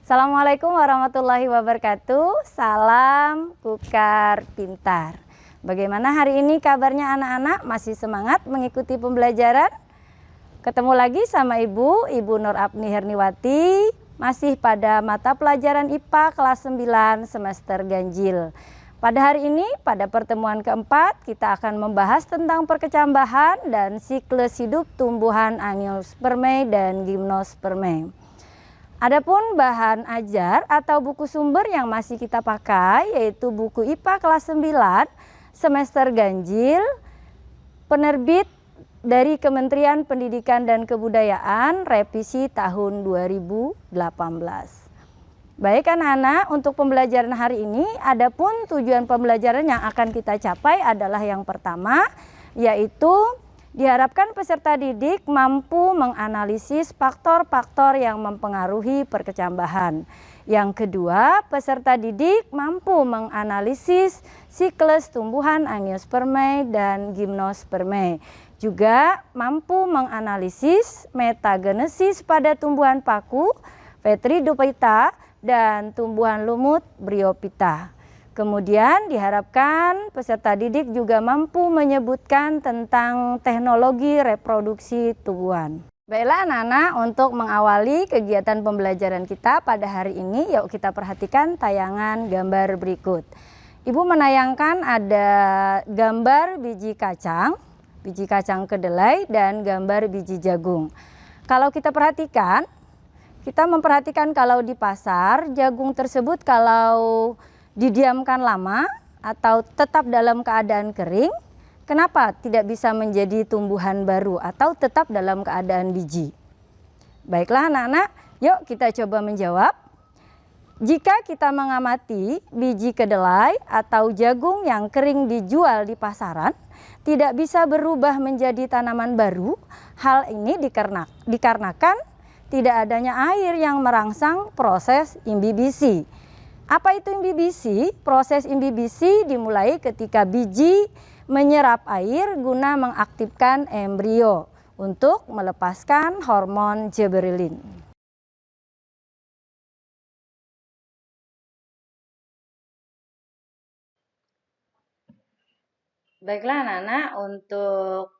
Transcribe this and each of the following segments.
Assalamualaikum warahmatullahi wabarakatuh. Salam Kukar Pintar. Bagaimana hari ini kabarnya anak-anak? Masih semangat mengikuti pembelajaran? Ketemu lagi sama Ibu Nur Apni Herniwati, masih pada mata pelajaran IPA kelas 9 semester ganjil. Pada hari ini, pada pertemuan keempat, kita akan membahas tentang perkecambahan dan siklus hidup tumbuhan Angiospermae dan Gymnospermae. Adapun bahan ajar atau buku sumber yang masih kita pakai yaitu buku IPA kelas 9 semester ganjil penerbit dari Kementerian Pendidikan dan Kebudayaan revisi tahun 2018. Baik anak-anak, untuk pembelajaran hari ini adapun tujuan pembelajaran yang akan kita capai adalah yang pertama yaitu diharapkan peserta didik mampu menganalisis faktor-faktor yang mempengaruhi perkecambahan. Yang kedua, peserta didik mampu menganalisis siklus tumbuhan Angiospermae dan Gymnospermae. Juga mampu menganalisis metagenesis pada tumbuhan paku Vetridophyta dan tumbuhan lumut Bryophyta. Kemudian diharapkan peserta didik juga mampu menyebutkan tentang teknologi reproduksi tumbuhan. Baiklah anak-anak, untuk mengawali kegiatan pembelajaran kita pada hari ini, yuk kita perhatikan tayangan gambar berikut. Ibu menayangkan ada gambar biji kacang kedelai dan gambar biji jagung. Kalau kita perhatikan, kita memperhatikan kalau di pasar jagung tersebut kalau didiamkan lama atau tetap dalam keadaan kering, kenapa tidak bisa menjadi tumbuhan baru atau tetap dalam keadaan biji? Baiklah anak-anak, yuk kita coba menjawab. Jika kita mengamati biji kedelai atau jagung yang kering dijual di pasaran, tidak bisa berubah menjadi tanaman baru. Hal ini dikarenakan tidak adanya air yang merangsang proses imbibisi. Apa itu imbibisi? Proses imbibisi dimulai ketika biji menyerap air guna mengaktifkan embrio untuk melepaskan hormon gibberellin. Baiklah anak-anak, untuk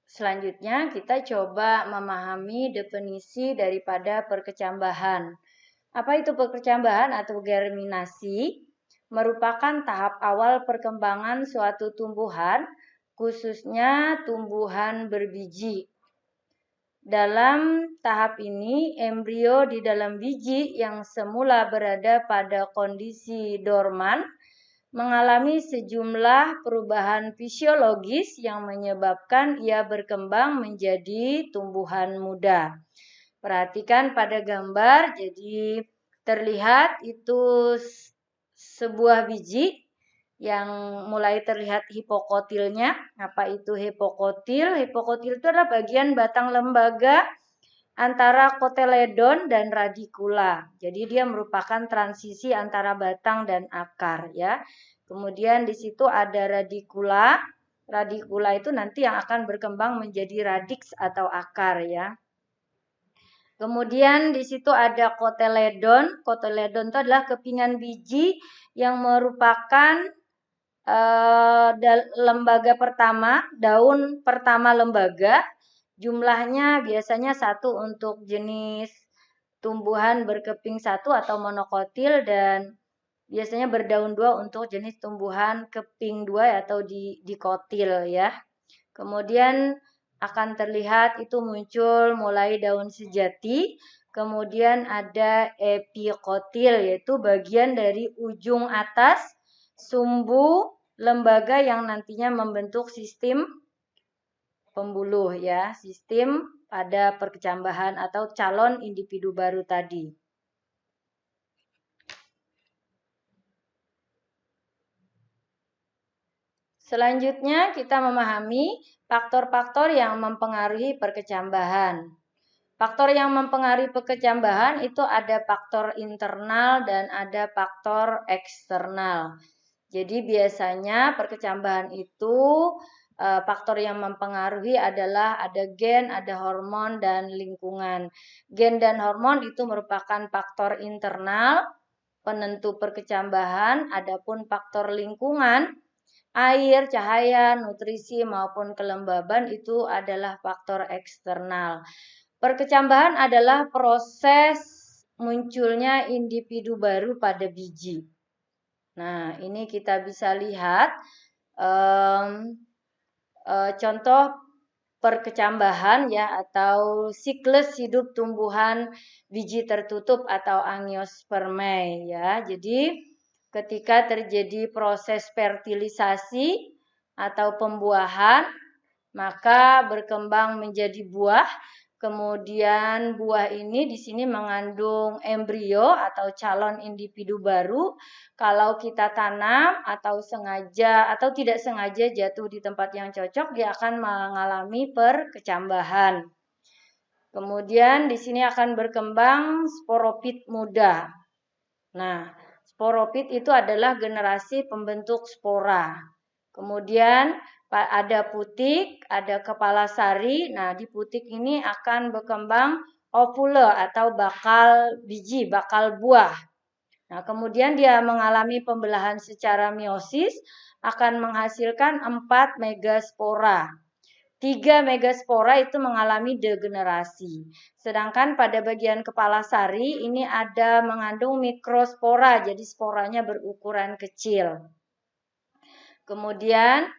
selanjutnya kita coba memahami definisi daripada perkecambahan. Apa itu perkecambahan atau germinasi? Merupakan tahap awal perkembangan suatu tumbuhan, khususnya tumbuhan berbiji. Dalam tahap ini, embrio di dalam biji yang semula berada pada kondisi dorman mengalami sejumlah perubahan fisiologis yang menyebabkan ia berkembang menjadi tumbuhan muda. Perhatikan pada gambar, jadi terlihat itu sebuah biji yang mulai terlihat hipokotilnya. Apa itu hipokotil? Hipokotil itu adalah bagian batang lembaga antara koteledon dan radikula. Jadi dia merupakan transisi antara batang dan akar ya. Kemudian di situ ada radikula. Radikula itu nanti yang akan berkembang menjadi radix atau akar ya. Kemudian di situ ada koteledon. Koteledon itu adalah kepingan biji yang merupakan lembaga pertama, daun pertama lembaga. Jumlahnya biasanya satu untuk jenis tumbuhan berkeping satu atau monokotil dan biasanya berdaun dua untuk jenis tumbuhan keping dua atau dikotil ya. Kemudian akan terlihat itu muncul mulai daun sejati, kemudian ada epikotil yaitu bagian dari ujung atas sumbu lembaga yang nantinya membentuk sistem pembuluh ya, sistem pada perkecambahan atau calon individu baru tadi. Selanjutnya kita memahami faktor-faktor yang mempengaruhi perkecambahan. Faktor yang mempengaruhi perkecambahan itu ada faktor internal dan ada faktor eksternal. Jadi biasanya perkecambahan itu faktor yang mempengaruhi adalah ada gen, ada hormon, dan lingkungan. Gen dan hormon itu merupakan faktor internal penentu perkecambahan, adapun faktor lingkungan, air, cahaya, nutrisi, maupun kelembaban itu adalah faktor eksternal. Perkecambahan adalah proses munculnya individu baru pada biji. Nah, ini kita bisa lihat contoh perkecambahan ya, atau siklus hidup tumbuhan biji tertutup atau angiospermae ya. Jadi ketika terjadi proses fertilisasi atau pembuahan, maka berkembang menjadi buah. Kemudian buah ini di sini mengandung embrio atau calon individu baru. Kalau kita tanam atau sengaja atau tidak sengaja jatuh di tempat yang cocok, dia akan mengalami perkecambahan. Kemudian di sini akan berkembang sporopit muda. Nah, sporopit itu adalah generasi pembentuk spora. Kemudian ada putik, ada kepala sari. Nah, di putik ini akan berkembang ovule atau bakal biji, bakal buah. Nah, kemudian dia mengalami pembelahan secara meiosis, akan menghasilkan 4 megaspora. 3 megaspora itu mengalami degenerasi. Sedangkan pada bagian kepala sari ini ada mengandung mikrospora, jadi sporanya berukuran kecil. Kemudian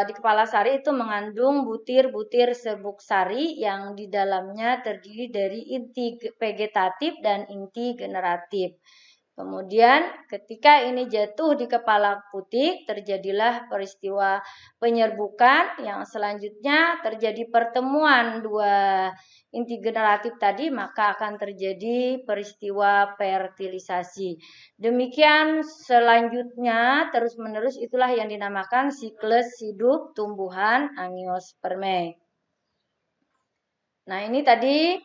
di kepala sari itu mengandung butir-butir serbuk sari yang di dalamnya terdiri dari inti vegetatif dan inti generatif. Kemudian ketika ini jatuh di kepala putik, terjadilah peristiwa penyerbukan yang selanjutnya terjadi pertemuan dua inti generatif tadi, maka akan terjadi peristiwa fertilisasi. Demikian selanjutnya terus-menerus, itulah yang dinamakan siklus hidup tumbuhan angiospermae. Nah, ini tadi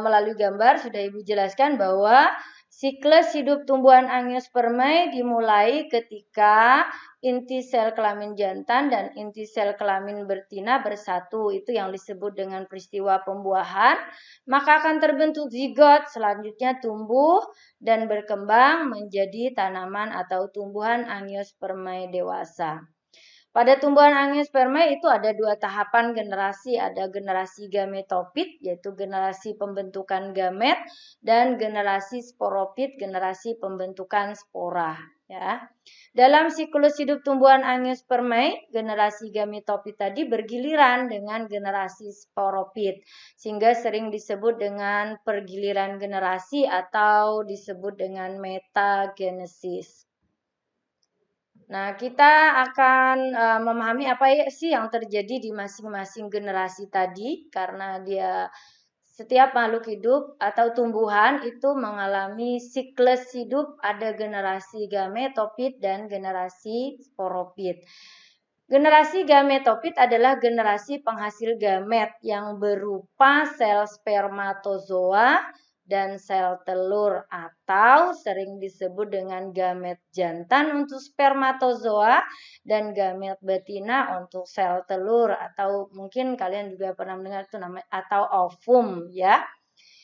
melalui gambar sudah Ibu jelaskan bahwa siklus hidup tumbuhan angiospermae dimulai ketika inti sel kelamin jantan dan inti sel kelamin betina bersatu. Itu yang disebut dengan peristiwa pembuahan. Maka akan terbentuk zigot, selanjutnya tumbuh dan berkembang menjadi tanaman atau tumbuhan angiospermae dewasa. Pada tumbuhan angiospermae itu ada 2 tahapan generasi, ada generasi gametofit yaitu generasi pembentukan gamet, dan generasi sporopit, generasi pembentukan spora ya. Dalam siklus hidup tumbuhan angiospermae, generasi gametofit tadi bergiliran dengan generasi sporopit sehingga sering disebut dengan pergiliran generasi atau disebut dengan metagenesis. Nah, kita akan memahami apa sih yang terjadi di masing-masing generasi tadi, karena dia setiap makhluk hidup atau tumbuhan itu mengalami siklus hidup, ada generasi gametofit dan generasi sporopit. Generasi gametofit adalah generasi penghasil gamet yang berupa sel spermatozoa dan sel telur, atau sering disebut dengan gamet jantan untuk spermatozoa dan gamet betina untuk sel telur, atau mungkin kalian juga pernah mendengar itu namanya atau ovum ya.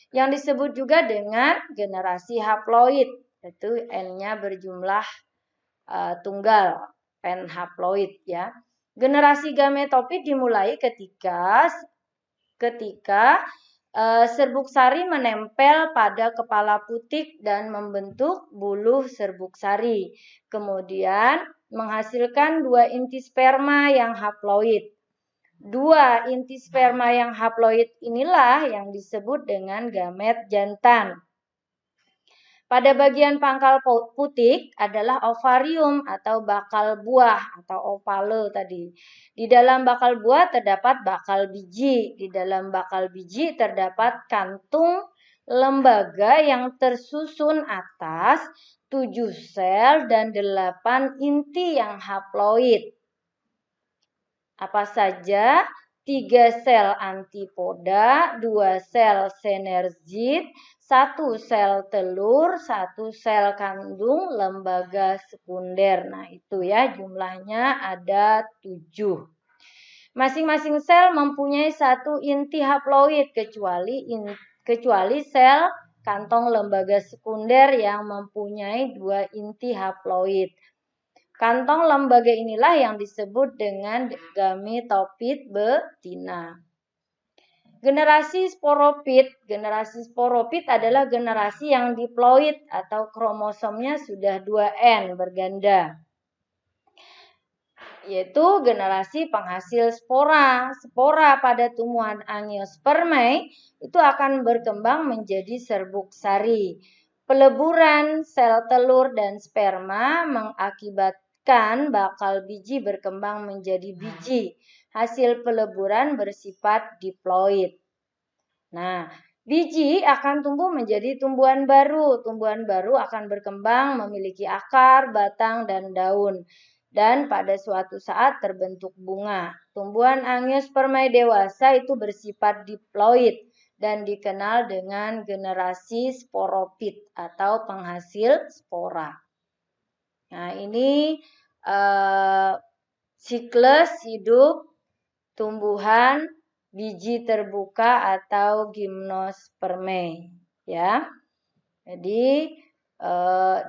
Yang disebut juga dengan generasi haploid, yaitu N-nya berjumlah tunggal, N haploid ya. Generasi gametofit dimulai ketika serbuk sari menempel pada kepala putik dan membentuk buluh serbuk sari. Kemudian menghasilkan 2 inti sperma yang haploid. 2 inti sperma yang haploid inilah yang disebut dengan gamet jantan. Pada bagian pangkal putik adalah ovarium atau bakal buah atau ovale tadi. Di dalam bakal buah terdapat bakal biji. Di dalam bakal biji terdapat kantung lembaga yang tersusun atas 7 sel dan 8 inti yang haploid. Apa saja? 3 sel antipoda, 2 sel senergit, 1 sel telur, 1 sel kandung lembaga sekunder. Nah, itu ya jumlahnya ada 7. Masing-masing sel mempunyai 1 inti haploid kecuali sel kantong lembaga sekunder yang mempunyai 2 inti haploid. Kantong lembaga inilah yang disebut dengan gametofit betina. Generasi sporopit adalah generasi yang diploid atau kromosomnya sudah 2N berganda, yaitu generasi penghasil spora. Spora pada tumbuhan Angiospermae itu akan berkembang menjadi serbuk sari. Peleburan sel telur dan sperma mengakibatkan bakal biji berkembang menjadi biji. Hasil peleburan bersifat diploid. Nah, biji akan tumbuh menjadi tumbuhan baru. Tumbuhan baru akan berkembang memiliki akar, batang, dan daun. Dan pada suatu saat terbentuk bunga. Tumbuhan Angiospermae dewasa itu bersifat diploid dan dikenal dengan generasi sporopit atau penghasil spora. Nah, ini siklus hidup tumbuhan biji terbuka atau gimnospermae, ya. Jadi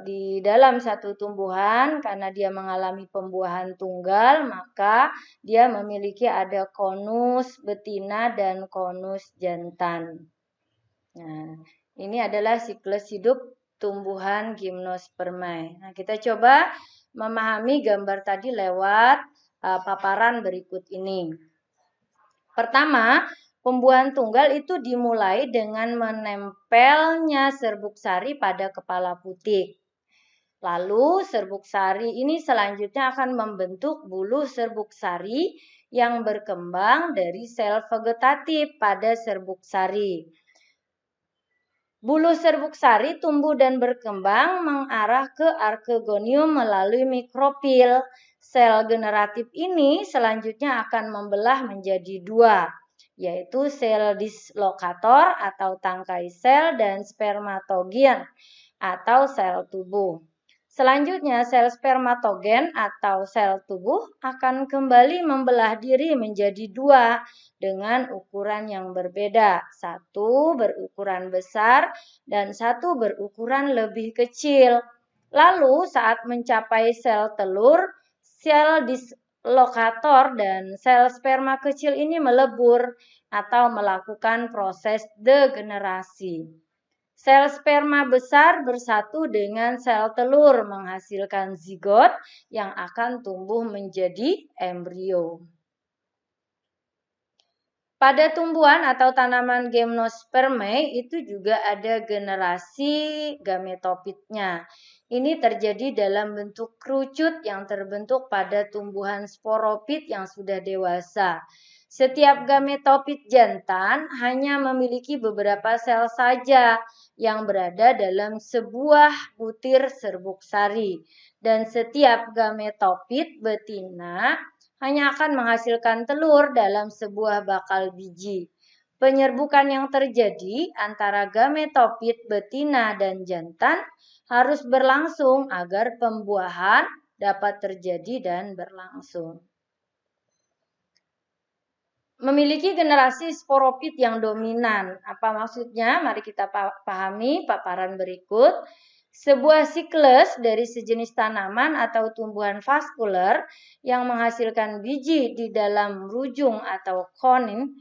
di dalam satu tumbuhan karena dia mengalami pembuahan tunggal, maka dia memiliki ada konus betina dan konus jantan. Nah, ini adalah siklus hidup tumbuhan gimnospermae. Nah, kita coba memahami gambar tadi lewat paparan berikut ini. Pertama, pembuahan tunggal itu dimulai dengan menempelnya serbuk sari pada kepala putik. Lalu serbuk sari ini selanjutnya akan membentuk bulu serbuk sari yang berkembang dari sel vegetatif pada serbuk sari. Bulu serbuk sari tumbuh dan berkembang mengarah ke archegonium melalui mikrofil. Sel generatif ini selanjutnya akan membelah menjadi 2, yaitu sel dislokator atau tangkai sel dan spermatogen atau sel tubuh. Selanjutnya sel spermatogen atau sel tubuh akan kembali membelah diri menjadi 2 dengan ukuran yang berbeda. 1 berukuran besar dan 1 berukuran lebih kecil. Lalu saat mencapai sel telur, sel dislokator dan sel sperma kecil ini melebur atau melakukan proses degenerasi. Sel sperma besar bersatu dengan sel telur menghasilkan zigot yang akan tumbuh menjadi embrio. Pada tumbuhan atau tanaman gimnospermae itu juga ada generasi gametofitnya. Ini terjadi dalam bentuk kerucut yang terbentuk pada tumbuhan sporopit yang sudah dewasa. Setiap gametofit jantan hanya memiliki beberapa sel saja yang berada dalam sebuah butir serbuk sari. Dan setiap gametofit betina hanya akan menghasilkan telur dalam sebuah bakal biji. Penyerbukan yang terjadi antara gametofit betina dan jantan harus berlangsung agar pembuahan dapat terjadi dan berlangsung. Memiliki generasi sporopit yang dominan. Apa maksudnya? Mari kita pahami paparan berikut. Sebuah siklus dari sejenis tanaman atau tumbuhan vaskuler yang menghasilkan biji di dalam rujung atau konin.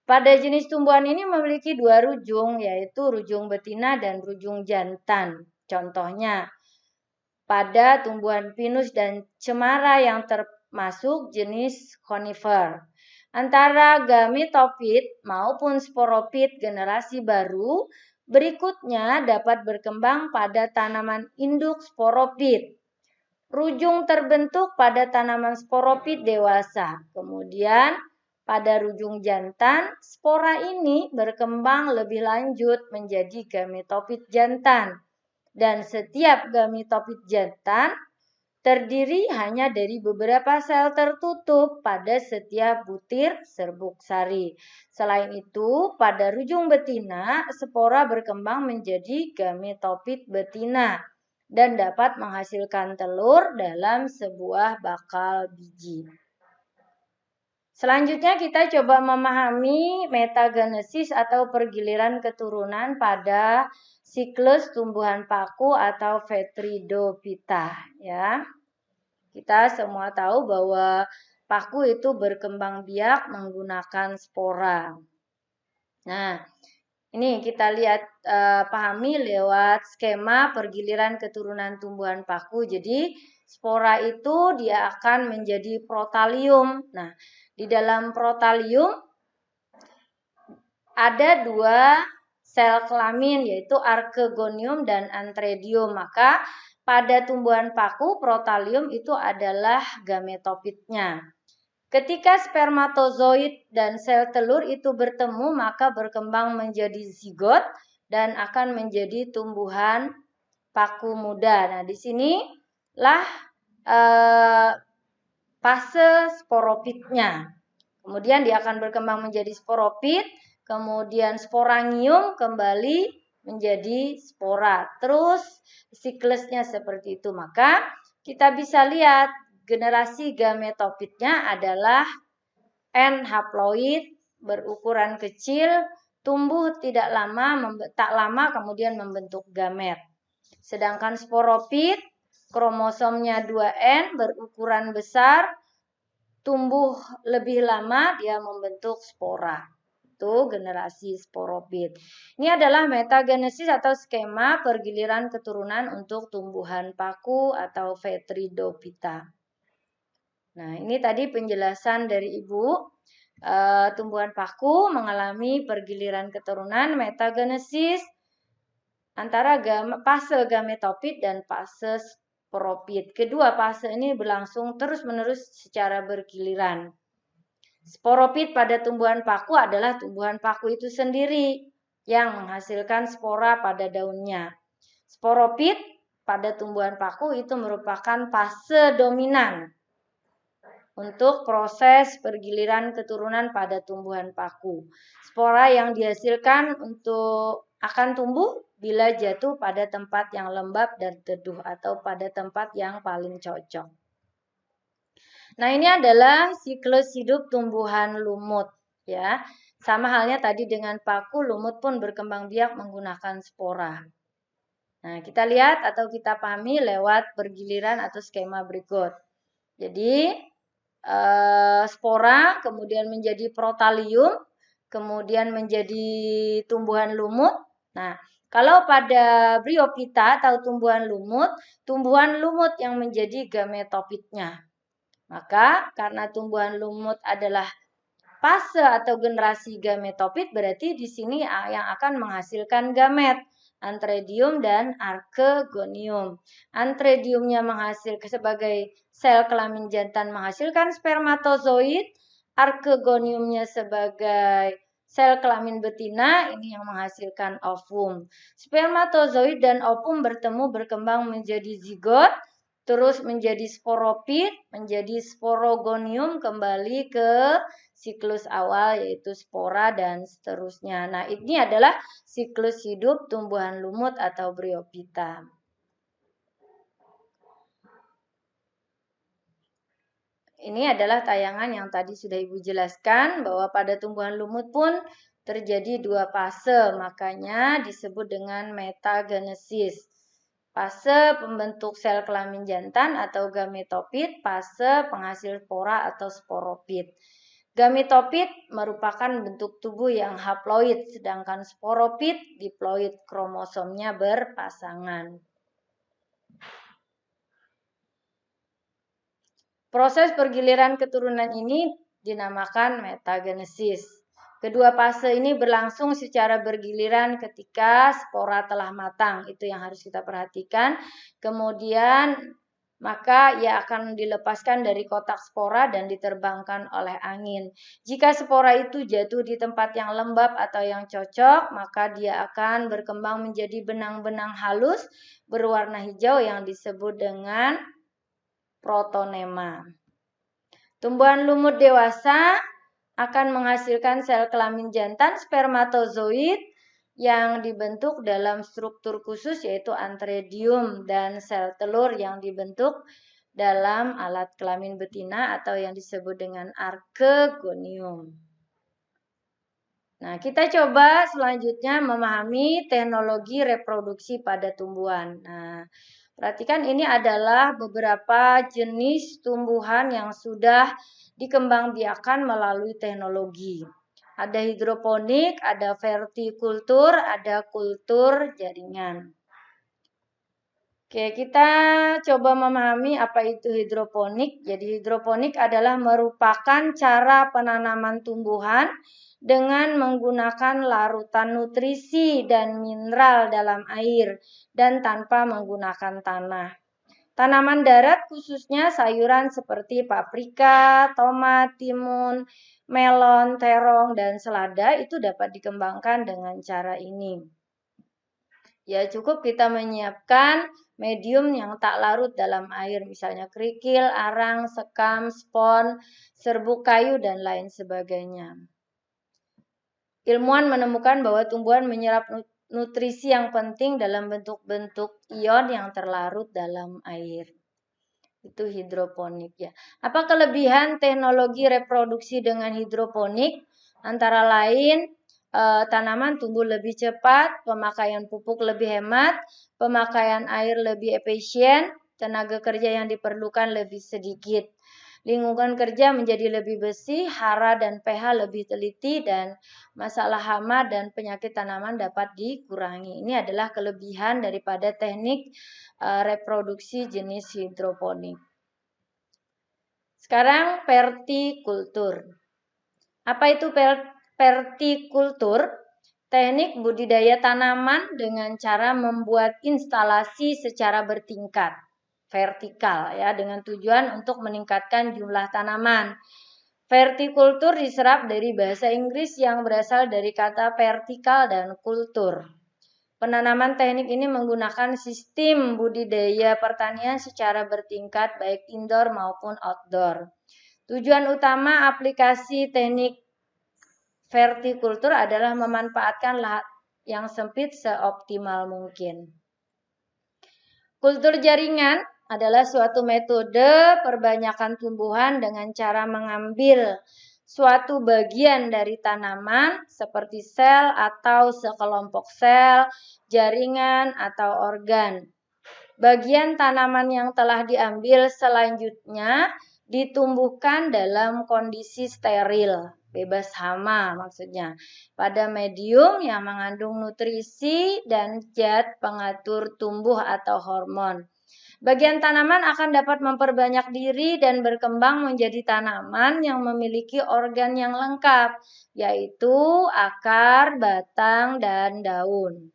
Pada jenis tumbuhan ini memiliki 2 rujung, yaitu rujung betina dan rujung jantan. Contohnya, pada tumbuhan pinus dan cemara yang termasuk jenis conifer. Antara gametofit maupun sporopit generasi baru berikutnya dapat berkembang pada tanaman induk sporopit. Rujung terbentuk pada tanaman sporopit dewasa. Kemudian pada rujung jantan, spora ini berkembang lebih lanjut menjadi gametofit jantan. Dan setiap gametofit jantan terdiri hanya dari beberapa sel tertutup pada setiap butir serbuk sari. Selain itu, pada rujung betina, spora berkembang menjadi gametofit betina dan dapat menghasilkan telur dalam sebuah bakal biji. Selanjutnya kita coba memahami metagenesis atau pergiliran keturunan pada siklus tumbuhan paku atau Vetridophyta ya. Kita semua tahu bahwa paku itu berkembang biak menggunakan spora. Nah, ini kita lihat pahami lewat skema pergiliran keturunan tumbuhan paku. Jadi spora itu dia akan menjadi protalium. Nah, di dalam protalium ada dua sel kelamin yaitu archegonium dan antheridium. Maka pada tumbuhan paku protalium itu adalah gametofitnya. Ketika spermatozoid dan sel telur itu bertemu, maka berkembang menjadi zigot dan akan menjadi tumbuhan paku muda. Nah, di sinilah fase sporopitnya. Kemudian dia akan berkembang menjadi sporopit, kemudian sporangium kembali menjadi spora. Terus siklusnya seperti itu. Maka kita bisa lihat generasi gametofitnya adalah N haploid berukuran kecil, tumbuh tak lama kemudian membentuk gamet. Sedangkan sporopit kromosomnya 2N berukuran besar, tumbuh lebih lama dia membentuk spora. Itu generasi sporopit. Ini adalah metagenesis atau skema pergiliran keturunan untuk tumbuhan paku atau Vetridophyta. Nah, ini tadi penjelasan dari Ibu. Tumbuhan paku mengalami pergiliran keturunan metagenesis antara fase gametofit dan fase sporopit. Kedua fase ini berlangsung terus-menerus secara bergiliran. Sporopit pada tumbuhan paku adalah tumbuhan paku itu sendiri yang menghasilkan spora pada daunnya. Sporopit pada tumbuhan paku itu merupakan fase dominan untuk proses pergiliran keturunan pada tumbuhan paku. Spora yang dihasilkan akan tumbuh bila jatuh pada tempat yang lembab dan teduh atau pada tempat yang paling cocok. Nah, ini adalah siklus hidup tumbuhan lumut ya. Sama halnya tadi dengan paku, lumut pun berkembang biak menggunakan spora. Nah, kita lihat atau kita pahami lewat pergiliran atau skema berikut. Jadi spora, kemudian menjadi protalium, kemudian menjadi tumbuhan lumut. Nah, kalau pada Bryophyta atau tumbuhan lumut yang menjadi gametofitnya. Maka karena tumbuhan lumut adalah fase atau generasi gametofit, berarti di sini yang akan menghasilkan gamet. Antheridium dan archegonium. Antheridiumnya menghasilkan sebagai sel kelamin jantan menghasilkan spermatozoid, archegoniumnya sebagai sel kelamin betina ini yang menghasilkan ovum. Spermatozoid dan ovum bertemu berkembang menjadi zigot, terus menjadi sporopit, menjadi sporogonium, kembali ke siklus awal yaitu spora dan seterusnya. Nah, ini adalah siklus hidup tumbuhan lumut atau Bryophyta. Ini adalah tayangan yang tadi sudah Ibu jelaskan bahwa pada tumbuhan lumut pun terjadi dua fase, makanya disebut dengan metagenesis. Fase pembentuk sel kelamin jantan atau gametofit, fase penghasil spora atau sporopit. Gametofit merupakan bentuk tubuh yang haploid, sedangkan sporopit diploid, kromosomnya berpasangan. Proses pergiliran keturunan ini dinamakan metagenesis. Kedua fase ini berlangsung secara bergiliran ketika spora telah matang, itu yang harus kita perhatikan. Kemudian maka ia akan dilepaskan dari kotak spora dan diterbangkan oleh angin. Jika spora itu jatuh di tempat yang lembab atau yang cocok, maka dia akan berkembang menjadi benang-benang halus berwarna hijau yang disebut dengan protonema. Tumbuhan lumut dewasa akan menghasilkan sel kelamin jantan spermatozoid yang dibentuk dalam struktur khusus yaitu antredium, dan sel telur yang dibentuk dalam alat kelamin betina atau yang disebut dengan archegonium. Nah, kita coba selanjutnya memahami teknologi reproduksi pada tumbuhan. Nah, perhatikan ini adalah beberapa jenis tumbuhan yang sudah dikembangbiakan melalui teknologi. Ada hidroponik, ada vertikultur, ada kultur jaringan. Oke, kita coba memahami apa itu hidroponik. Jadi hidroponik adalah merupakan cara penanaman tumbuhan dengan menggunakan larutan nutrisi dan mineral dalam air dan tanpa menggunakan tanah. Tanaman darat khususnya sayuran seperti paprika, tomat, timun, melon, terong, dan selada itu dapat dikembangkan dengan cara ini. Ya, cukup kita menyiapkan medium yang tak larut dalam air, misalnya kerikil, arang, sekam, spon, serbuk kayu, dan lain sebagainya. Ilmuwan menemukan bahwa tumbuhan menyerap nutrisi yang penting dalam bentuk-bentuk ion yang terlarut dalam air. Itu hidroponik ya. Apa kelebihan teknologi reproduksi dengan hidroponik? Antara lain tanaman tumbuh lebih cepat, pemakaian pupuk lebih hemat, pemakaian air lebih efisien, tenaga kerja yang diperlukan lebih sedikit. Lingkungan kerja menjadi lebih bersih, hara dan pH lebih teliti, dan masalah hama dan penyakit tanaman dapat dikurangi. Ini adalah kelebihan daripada teknik reproduksi jenis hidroponik. Sekarang vertikultur. Apa itu vertikultur? Teknik budidaya tanaman dengan cara membuat instalasi secara bertingkat. Vertikal ya, dengan tujuan untuk meningkatkan jumlah tanaman. Vertikultur diserap dari bahasa Inggris yang berasal dari kata vertikal dan kultur. Penanaman teknik ini menggunakan sistem budidaya pertanian secara bertingkat baik indoor maupun outdoor. Tujuan utama aplikasi teknik vertikultur adalah memanfaatkan lahan yang sempit seoptimal mungkin. Kultur jaringan adalah suatu metode perbanyakan tumbuhan dengan cara mengambil suatu bagian dari tanaman seperti sel atau sekelompok sel, jaringan atau organ. Bagian tanaman yang telah diambil selanjutnya ditumbuhkan dalam kondisi steril, bebas hama maksudnya, pada medium yang mengandung nutrisi dan zat pengatur tumbuh atau hormon. Bagian tanaman akan dapat memperbanyak diri dan berkembang menjadi tanaman yang memiliki organ yang lengkap, yaitu akar, batang, dan daun.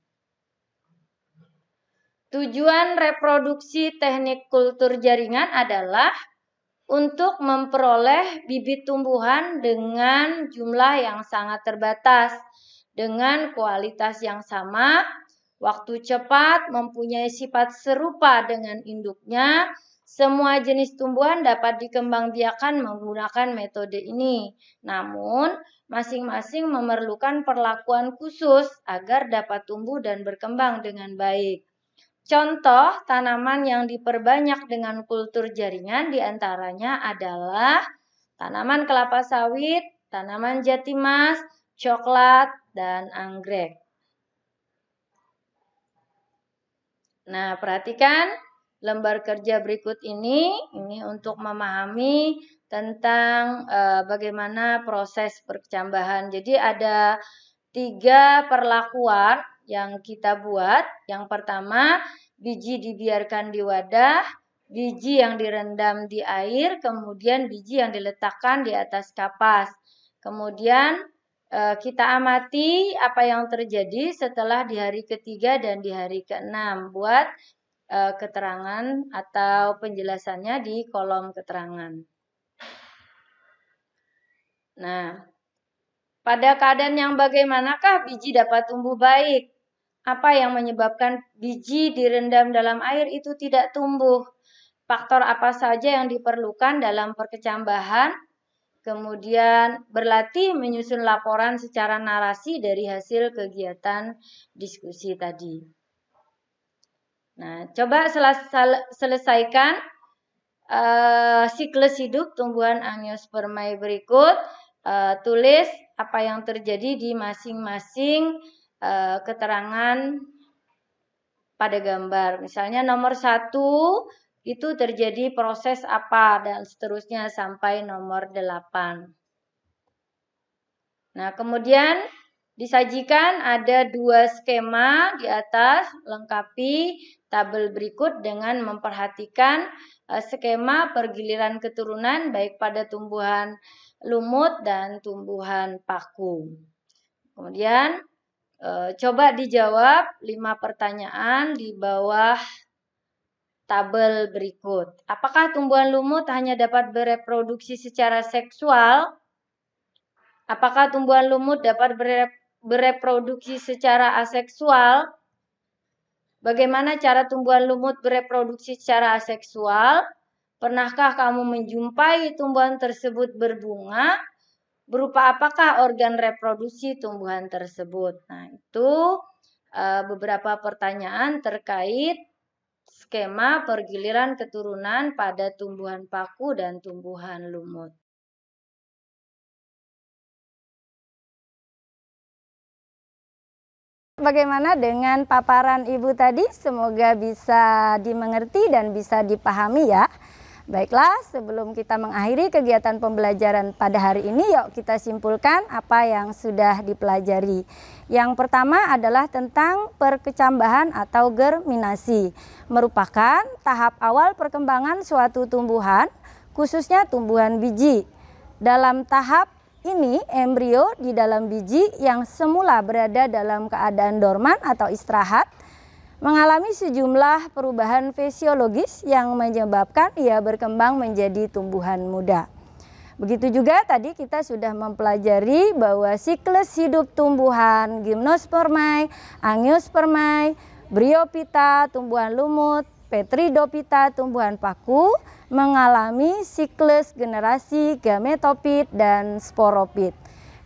Tujuan reproduksi teknik kultur jaringan adalah untuk memperoleh bibit tumbuhan dengan jumlah yang sangat terbatas, dengan kualitas yang sama, waktu cepat, mempunyai sifat serupa dengan induknya. Semua jenis tumbuhan dapat dikembangbiakan menggunakan metode ini. Namun, masing-masing memerlukan perlakuan khusus agar dapat tumbuh dan berkembang dengan baik. Contoh tanaman yang diperbanyak dengan kultur jaringan diantaranya adalah tanaman kelapa sawit, tanaman jati mas, coklat, dan anggrek. Nah, perhatikan lembar kerja berikut ini untuk memahami tentang bagaimana proses percambahan. Jadi ada 3 perlakuan yang kita buat. Yang pertama, biji dibiarkan di wadah, biji yang direndam di air, kemudian biji yang diletakkan di atas kapas. Kemudian kita amati apa yang terjadi setelah di hari ketiga dan di hari ke-6. Buat keterangan atau penjelasannya di kolom keterangan. Nah, pada keadaan yang bagaimanakah biji dapat tumbuh baik? Apa yang menyebabkan biji direndam dalam air itu tidak tumbuh? faktor apa saja yang diperlukan dalam perkecambahan, kemudian berlatih menyusun laporan secara narasi dari hasil kegiatan diskusi tadi. Nah, coba selesaikan siklus hidup tumbuhan Angiospermae berikut. Tulis apa yang terjadi di masing-masing keterangan pada gambar. Misalnya nomor 1 itu terjadi proses apa dan seterusnya sampai nomor 8. Nah, kemudian disajikan ada 2 skema di atas, lengkapi tabel berikut dengan memperhatikan skema pergiliran keturunan baik pada tumbuhan lumut dan tumbuhan paku. Kemudian coba dijawab 5 pertanyaan di bawah tabel berikut. Apakah tumbuhan lumut hanya dapat bereproduksi secara seksual? Apakah tumbuhan lumut dapat bereproduksi secara aseksual? Bagaimana cara tumbuhan lumut bereproduksi secara aseksual? Pernahkah kamu menjumpai tumbuhan tersebut berbunga? Berupa apakah organ reproduksi tumbuhan tersebut? Nah, itu beberapa pertanyaan terkait skema pergiliran keturunan pada tumbuhan paku dan tumbuhan lumut. Bagaimana dengan paparan Ibu tadi? Semoga bisa dimengerti dan bisa dipahami ya. Baiklah, sebelum kita mengakhiri kegiatan pembelajaran pada hari ini, yuk kita simpulkan apa yang sudah dipelajari. Yang pertama adalah tentang perkecambahan atau germinasi. Merupakan tahap awal perkembangan suatu tumbuhan, khususnya tumbuhan biji. Dalam tahap ini, embrio di dalam biji yang semula berada dalam keadaan dorman atau istirahat, mengalami sejumlah perubahan fisiologis yang menyebabkan ia berkembang menjadi tumbuhan muda. Begitu juga tadi kita sudah mempelajari bahwa siklus hidup tumbuhan Gymnospermae, Angiospermae, Bryophyta, tumbuhan lumut, Petridophyta, tumbuhan paku, mengalami siklus generasi gametofit dan sporofit.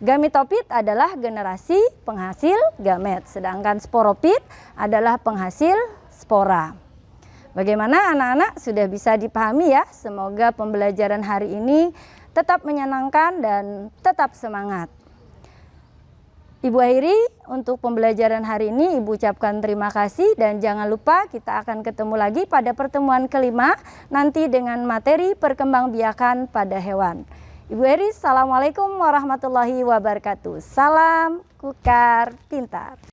Gametofit adalah generasi penghasil gamet, sedangkan sporofit adalah penghasil spora. Bagaimana anak-anak, sudah bisa dipahami ya? Semoga pembelajaran hari ini tetap menyenangkan dan tetap semangat. Ibu akhiri untuk pembelajaran hari ini, Ibu ucapkan terima kasih dan jangan lupa kita akan ketemu lagi pada pertemuan kelima nanti dengan materi perkembangbiakan pada hewan. Ibu Eri, assalamualaikum warahmatullahi wabarakatuh. Salam Kukar Pintar.